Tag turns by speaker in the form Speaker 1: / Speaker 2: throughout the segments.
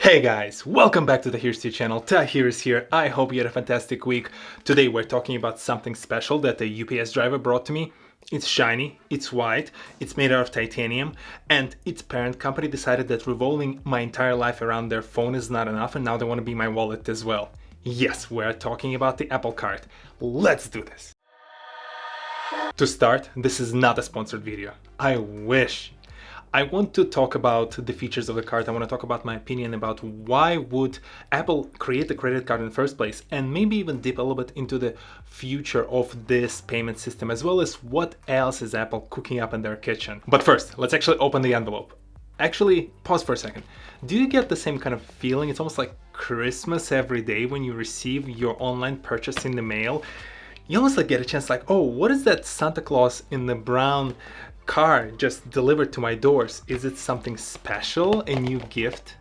Speaker 1: Hey guys, welcome back to the TohirT channel. Tahir is here. I hope you had a fantastic week. Today we're talking about something special that a UPS driver brought to me. It's shiny, it's white, it's made out of titanium, and its parent company decided that revolving my entire life around their phone is not enough, and now they want to be my wallet as well. Yes, we're talking about the Apple Card. Let's do this. To start, this is not a sponsored video. I wish. I want to talk about the features of the card. I want to talk about my opinion about why would Apple create a credit card in the first place, and maybe even dip a little bit into the future of this payment system, as well as what else is Apple cooking up in their kitchen. But first, let's actually open the envelope. Actually, pause for a second. Do you get the same kind of feeling? It's almost like Christmas every day when you receive your online purchase in the mail. You almost like get a chance like, oh, what is that Santa Claus in the brown car just delivered to my doors? Is it something special, a new gift?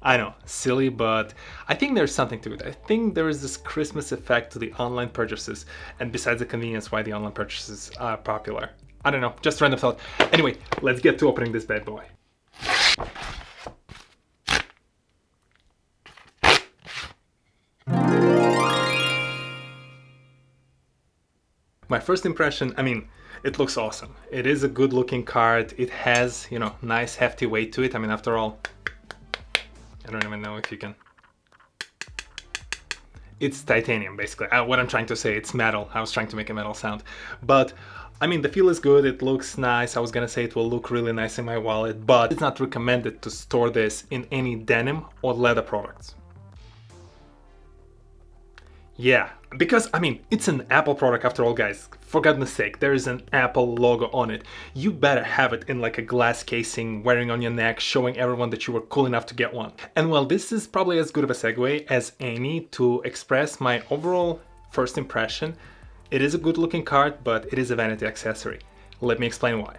Speaker 1: I know, silly, but I think there's something to it. I think there is this Christmas effect to the online purchases, and besides the convenience, why the online purchases are popular. I don't know, just random thought. Anyway, let's get to opening this bad boy. My first impression, it looks awesome. It is a good looking card. It has, nice hefty weight to it. After all, I don't even know if you can. It's titanium, basically. What I'm trying to say, it's metal. I was trying to make a metal sound. But, the feel is good. It looks nice. I was gonna say it will look really nice in my wallet, but it's not recommended to store this in any denim or leather products. Yeah, because, it's an Apple product after all, guys. For goodness sake, there is an Apple logo on it. You better have it in like a glass casing, wearing on your neck, showing everyone that you were cool enough to get one. And well, this is probably as good of a segue as any to express my overall first impression. It is a good looking card, but it is a vanity accessory. Let me explain why.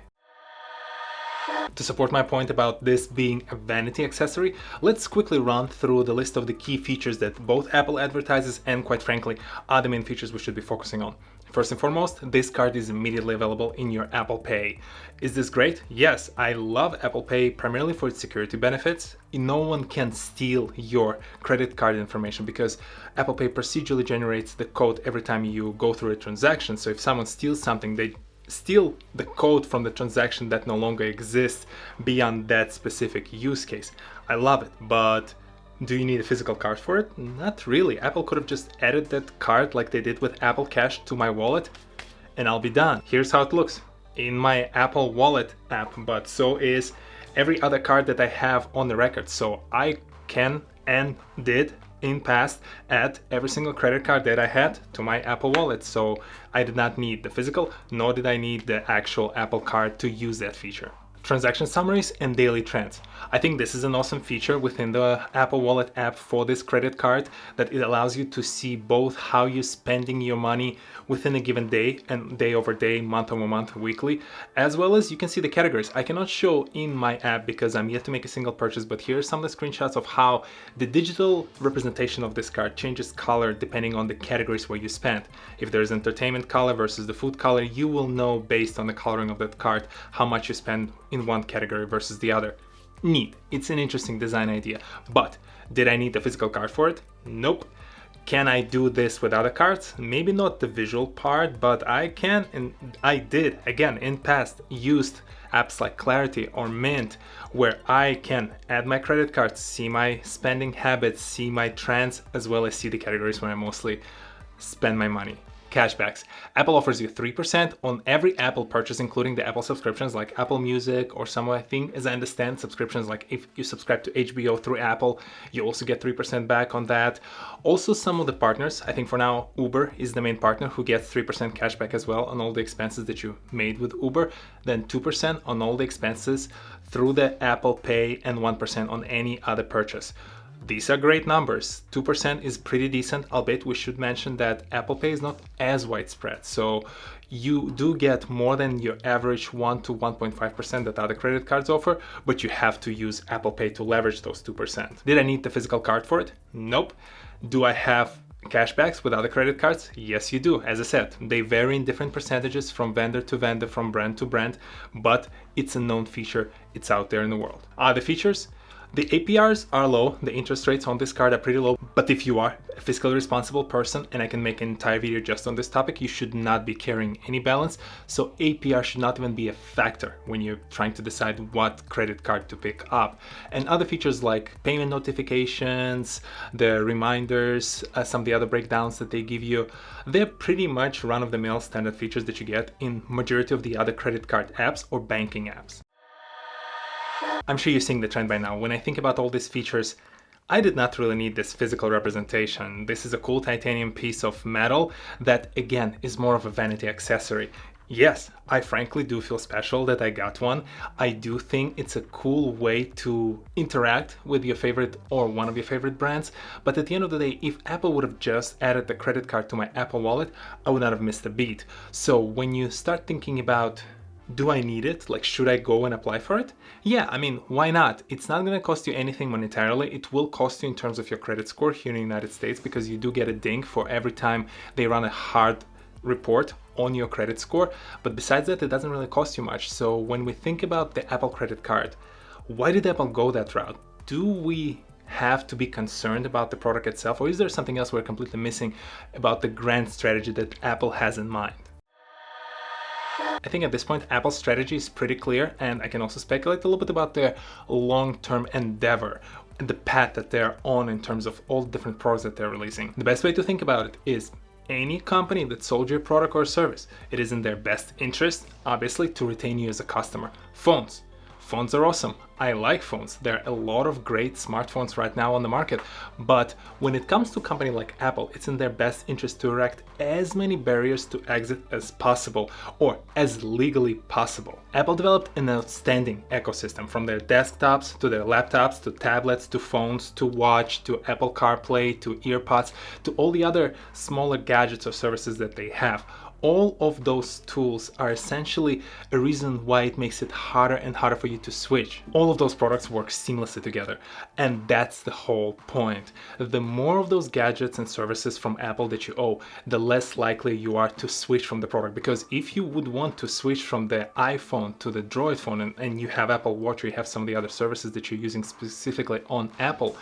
Speaker 1: To support my point about this being a vanity accessory, let's quickly run through the list of the key features that both Apple advertises and, quite frankly, are the main features we should be focusing on. First and foremost, this card is immediately available in your Apple Pay. Is this great? Yes, I love Apple Pay primarily for its security benefits. No one can steal your credit card information because Apple Pay procedurally generates the code every time you go through a transaction. So if someone steals something, they steal the code from the transaction that no longer exists beyond that specific use case. I love it, but do you need a physical card for it? Not really. Apple could have just added that card like they did with Apple Cash to my wallet and I'll be done. Here's how it looks in my Apple Wallet app, but so is every other card that I have on the record. So I can and did in past add every single credit card that I had to my Apple Wallet. So I did not need the physical, nor did I need the actual Apple Card to use that feature. Transaction summaries and daily trends. I think this is an awesome feature within the Apple Wallet app for this credit card, that it allows you to see both how you're spending your money within a given day and day over day, month over month, weekly, as well as you can see the categories. I cannot show in my app because I'm yet to make a single purchase, but here are some of the screenshots of how the digital representation of this card changes color depending on the categories where you spend. If there's entertainment color versus the food color, you will know based on the coloring of that card how much you spend in one category versus the other. Neat. It's an interesting design idea. But did I need the physical card for it? Nope. Can I do this with other cards? Maybe not the visual part, but I can, and I did, again, in past, used apps like Clarity or Mint, where I can add my credit cards, see my spending habits, see my trends, as well as see the categories where I mostly spend my money. Cashbacks. Apple offers you 3% on every Apple purchase, including the Apple subscriptions like Apple Music or some, I think, as I understand, subscriptions like if you subscribe to HBO through Apple, you also get 3% back on that. Also, some of the partners, I think for now, Uber is the main partner who gets 3% cashback as well on all the expenses that you made with Uber, then 2% on all the expenses through the Apple Pay, and 1% on any other purchase. These are great numbers. 2% is pretty decent, albeit we should mention that Apple Pay is not as widespread. So you do get more than your average 1 to 1.5% that other credit cards offer, but you have to use Apple Pay to leverage those 2%. Did I need the physical card for it? Nope. Do I have cashbacks with other credit cards? Yes, you do. As I said, they vary in different percentages from vendor to vendor, from brand to brand, but it's a known feature. It's out there in the world. Other features? The APRs are low, the interest rates on this card are pretty low, but if you are a fiscally responsible person, and I can make an entire video just on this topic, you should not be carrying any balance, so APR should not even be a factor when you're trying to decide what credit card to pick up. And other features like payment notifications, the reminders, some of the other breakdowns that they give you, they're pretty much run-of-the-mill standard features that you get in majority of the other credit card apps or banking apps. I'm sure you're seeing the trend by now. When I think about all these features, I did not really need this physical representation. This is a cool titanium piece of metal that, again, is more of a vanity accessory. Yes, I frankly do feel special that I got one. I do think it's a cool way to interact with your favorite or one of your favorite brands. But at the end of the day, if Apple would have just added the credit card to my Apple Wallet, I would not have missed a beat. So when you start thinking about, do I need it? Like, should I go and apply for it? Yeah, I mean, why not? It's not going to cost you anything monetarily. It will cost you in terms of your credit score here in the United States, because you do get a ding for every time they run a hard report on your credit score. But besides that, it doesn't really cost you much. So when we think about the Apple credit card, why did Apple go that route? Do we have to be concerned about the product itself, or is there something else we're completely missing about the grand strategy that Apple has in mind? I think at this point, Apple's strategy is pretty clear, and I can also speculate a little bit about their long-term endeavor and the path that they're on in terms of all the different products that they're releasing. The best way to think about it is any company that sold you a product or a service, it is in their best interest, obviously, to retain you as a customer. Phones. Phones are awesome. I like phones. There are a lot of great smartphones right now on the market. But when it comes to a company like Apple, it's in their best interest to erect as many barriers to exit as possible, or as legally possible. Apple developed an outstanding ecosystem, from their desktops to their laptops to tablets to phones to watch to Apple CarPlay to EarPods to all the other smaller gadgets or services that they have. All of those tools are essentially a reason why it makes it harder and harder for you to switch. All of those products work seamlessly together, and that's the whole point. The more of those gadgets and services from Apple that you own, the less likely you are to switch from the product. Because if you would want to switch from the iPhone to the Droid phone, and you have Apple Watch, or you have some of the other services that you're using specifically on Apple,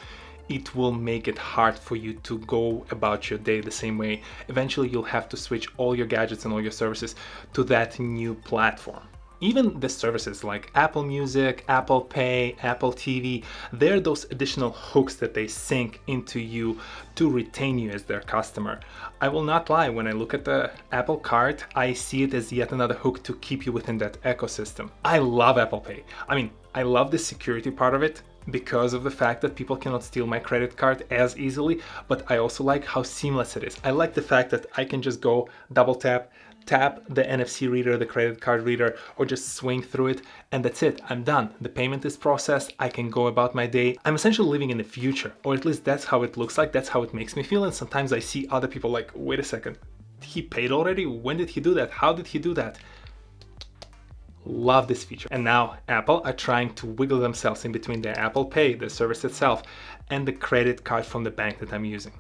Speaker 1: it will make it hard for you to go about your day the same way. Eventually, you'll have to switch all your gadgets and all your services to that new platform. Even the services like Apple Music, Apple Pay, Apple TV, they're those additional hooks that they sink into you to retain you as their customer. I will not lie, when I look at the Apple Card, I see it as yet another hook to keep you within that ecosystem. I love Apple Pay. I mean, I love the security part of it, because of the fact that people cannot steal my credit card as easily, but I also like how seamless it is. I like the fact that I can just go double tap the NFC reader, the credit card reader, or just swing through it, and that's it. I'm done. The payment is processed. I can go about my day. I'm essentially living in the future, or at least that's how it looks like. That's how it makes me feel. And sometimes I see other people like, wait a second, he paid already? When did he do that? How did he do that? Love this feature. And now Apple are trying to wiggle themselves in between their Apple Pay, the service itself, and the credit card from the bank that I'm using.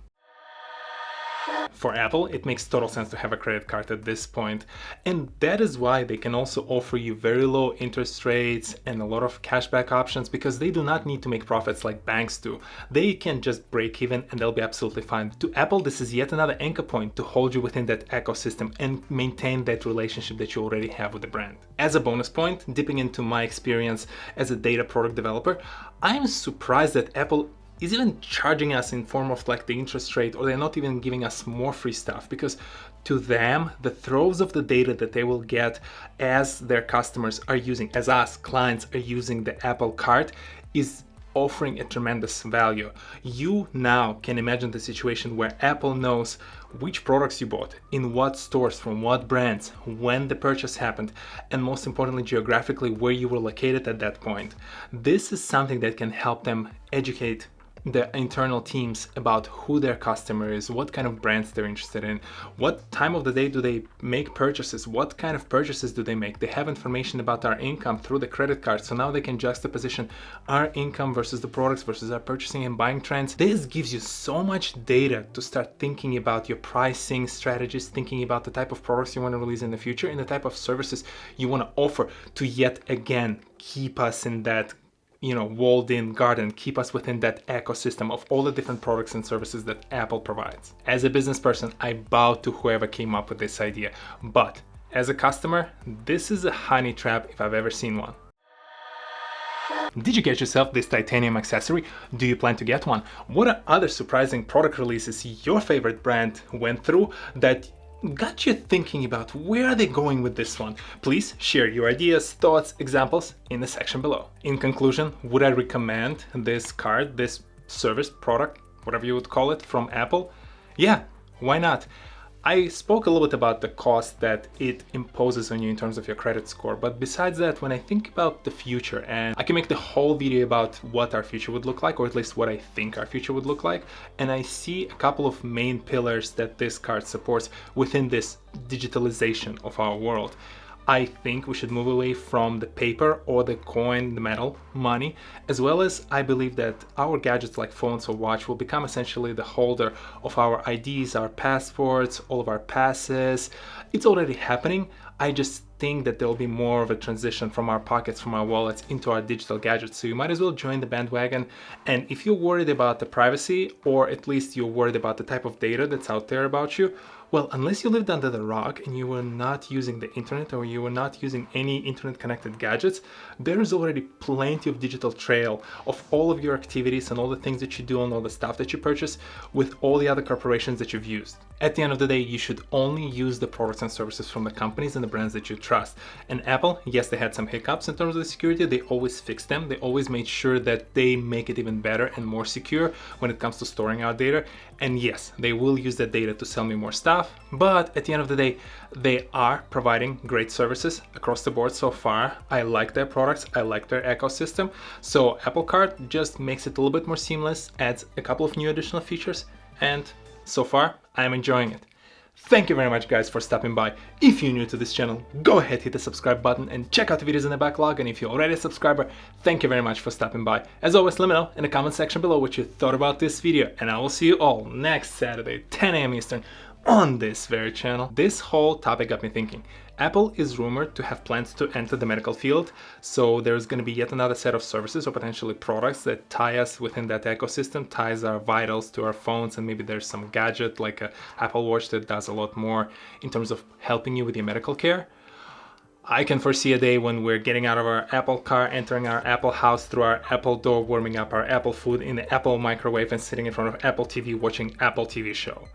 Speaker 1: For Apple, it makes total sense to have a credit card at this point, and that is why they can also offer you very low interest rates and a lot of cashback options, because they do not need to make profits like banks do. They can just break even and they'll be absolutely fine. To Apple, this is yet another anchor point to hold you within that ecosystem and maintain that relationship that you already have with the brand. As a bonus point, dipping into my experience as a data product developer, I'm surprised that Apple is even charging us in form of like the interest rate, or they're not even giving us more free stuff, because to them, the throes of the data that they will get as their customers are using, as us clients are using the Apple Card, is offering a tremendous value. You now can imagine the situation where Apple knows which products you bought, in what stores, from what brands, when the purchase happened, and most importantly, geographically, where you were located at that point. This is something that can help them educate the internal teams about who their customer is, what kind of brands they're interested in, what time of the day do they make purchases, what kind of purchases do they make. They have information about our income through the credit card, so now they can juxtaposition our income versus the products versus our purchasing and buying trends. This gives you so much data to start thinking about your pricing strategies, thinking about the type of products you want to release in the future, and the type of services you want to offer to yet again keep us in that walled-in garden, keep us within that ecosystem of all the different products and services that Apple provides. As a business person, I bow to whoever came up with this idea, but as a customer, this is a honey trap if I've ever seen one. Did you get yourself this titanium accessory? Do you plan to get one? What are other surprising product releases your favorite brand went through that got you thinking about where are they going with this one? Please share your ideas, thoughts, examples in the section below. In conclusion, would I recommend this card, this service, product, whatever you would call it, from Apple? Yeah, why not? I spoke a little bit about the cost that it imposes on you in terms of your credit score, but besides that, when I think about the future, and I can make the whole video about what our future would look like, or at least what I think our future would look like, and I see a couple of main pillars that this card supports within this digitalization of our world. I think we should move away from the paper or the coin, the metal money, as well as I believe that our gadgets like phones or watch will become essentially the holder of our IDs, our passports, all of our passes. It's already happening. I just think that there will be more of a transition from our pockets, from our wallets into our digital gadgets. So you might as well join the bandwagon. And if you're worried about the privacy, or at least you're worried about the type of data that's out there about you, well, unless you lived under the rock and you were not using the internet or you were not using any internet connected gadgets, there is already plenty of digital trail of all of your activities and all the things that you do and all the stuff that you purchase with all the other corporations that you've used. At the end of the day, you should only use the products and services from the companies and the brands that you trust. And Apple, yes, they had some hiccups in terms of the security. They always fixed them. They always made sure that they make it even better and more secure when it comes to storing our data. And yes, they will use that data to sell me more stuff. But at the end of the day, they are providing great services across the board so far. I like their products. I like their ecosystem. So Apple Card just makes it a little bit more seamless, adds a couple of new additional features, and so far, I'm enjoying it. Thank you very much guys for stopping by. If you're new to this channel, go ahead, hit the subscribe button and check out the videos in the backlog. And if you're already a subscriber, thank you very much for stopping by. As always, let me know in the comment section below what you thought about this video. And I will see you all next Saturday, 10 a.m. Eastern, on this very channel. This whole topic got me thinking. Apple is rumored to have plans to enter the medical field, so there's going to be yet another set of services or potentially products that tie us within that ecosystem, ties our vitals to our phones, and maybe there's some gadget like an Apple Watch that does a lot more in terms of helping you with your medical care. I can foresee a day when we're getting out of our Apple car, entering our Apple house through our Apple door, warming up our Apple food in the Apple microwave and sitting in front of Apple TV watching Apple TV show.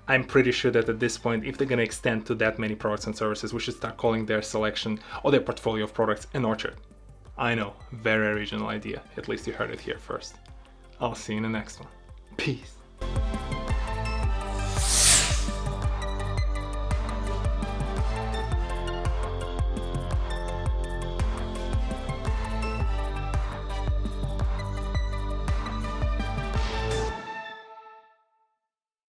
Speaker 1: I'm pretty sure that at this point, if they're going to extend to that many products and services, we should start calling their selection or their portfolio of products an orchard. I know, very original idea. At least you heard it here first. I'll see you in the next one. Peace.